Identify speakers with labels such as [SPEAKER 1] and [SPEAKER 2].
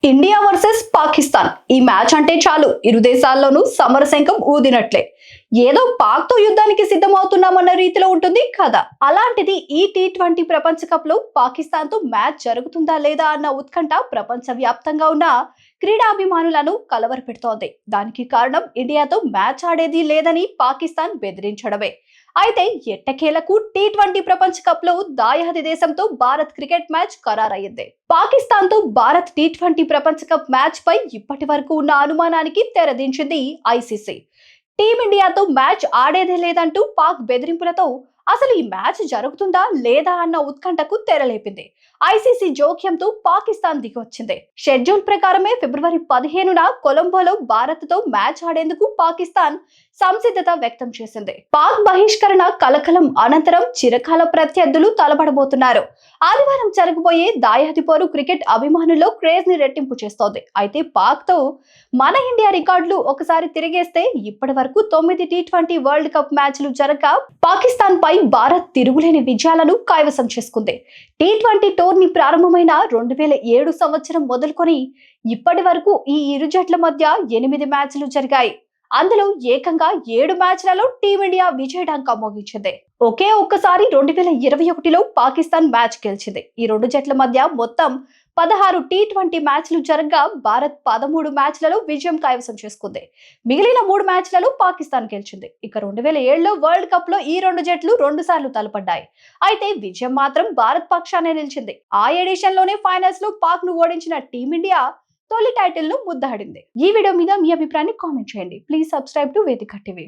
[SPEAKER 1] India versus Pakistan ఈ match అంటే చాలు ఇరు దేశాల్లోనూ సమరశంఖం ఊదినట్లే. ఏదో పాక్ తో యుద్ధానికి సిద్ధమవుతున్నామన్న రీతిలో ఉంటుంది కదా. అలాంటిది ఈ T20 ప్రపంచ కప్ లో పాకిస్తాన్ తో మ్యాచ్ జరుగుతుందా లేదా అన్న ఉత్కంఠ ప్రపంచ వ్యాప్తంగా ఉన్న క్రీడాభిమానులను కలవరపెడుతోంది. దానికి కారణం ఇండియాతో మ్యాచ్ ఆడేది లేదని పాకిస్తాన్ బెదిరించడమే. అయితే ఎట్టకేలకు T20 ప్రపంచ కప్ లో దాయాది దేశంతో భారత్ క్రికెట్ మ్యాచ్ ఖరారయ్యింది. పాకిస్తాన్ తో భారత్ T20 ప్రపంచ కప్ మ్యాచ్ పై ఇప్పటి వరకు ఉన్న అనుమానానికి తెరదించింది ఐసీసీ. టీమిండియాతో మ్యాచ్ ఆడేదే లేదంటూ పాక్ బెదిరింపులతో అసలు ఈ మ్యాచ్ జరుగుతుందా లేదా అన్న ఉత్కంఠకు తెరలేపింది. ఐసీసీ జోక్యంతో పాకిస్తాన్ దిగొచ్చింది. షెడ్యూల్ ప్రకారమే ఫిబ్రవరి 15న కొలంబోలో భారత్ తో మ్యాచ్ ఆడేందుకు పాకిస్తాన్ సంసిద్ధత వ్యక్తం చేసింది. పాక్ బహిష్కరణ కలకలం అనంతరం చిరకాల ప్రత్యర్థులు తలపడబోతున్నారు. ఆదివారం జరగబోయే దాయాది పోరు క్రికెట్ అభిమానుల్లో క్రేజ్ ని రెట్టింపు చేస్తోంది. అయితే పాక్ తో మన ఇండియా రికార్డులు ఒకసారి తిరిగేస్తే ఇప్పటి వరకు 9 T20 వరల్డ్ కప్ మ్యాచ్లు జరగగా పాకిస్తాన్ పై భారత్ తిరుగులేని విజయాలను కైవసం చేసుకుంది. T20 టోర్నీ ప్రారంభమైన 2007 సంవత్సరం మొదలుకొని ఇప్పటి వరకు ఈ ఇరు జట్ల మధ్య 8 మ్యాచ్లు జరిగాయి. అందులో ఏకంగా 7 మ్యాచ్లలో టీమిండియా విజయఢంకా మోగించింది. ఒక్కసారి 2021లో పాకిస్తాన్ మ్యాచ్ గెలిచింది. ఈ రెండు జట్ల మధ్య మొత్తం 16 T20 మ్యాచ్లు జరగగా భారత్ 13 మ్యాచ్లలో విజయం కైవసం చేసుకుంది. మిగిలిన 3 మ్యాచ్లలో పాకిస్తాన్ గెలిచింది. ఇక 2007లో వరల్డ్ కప్ లో ఈ రెండు జట్లు 2 సార్లు తలపడ్డాయి. అయితే విజయం మాత్రం భారత్ పక్షానే నిలిచింది. ఆ ఎడిషన్ లోనే ఫైనల్స్ లో పాక్ ను ఓడించిన టీమిండియా తొలి టైటిల్ ను ముద్దాడింది. ఈ వీడియో మీద మీ అభిప్రాయాన్ని కామెంట్ చేయండి. ప్లీజ్ సబ్స్క్రైబ్ టు వేదిక టీవీ.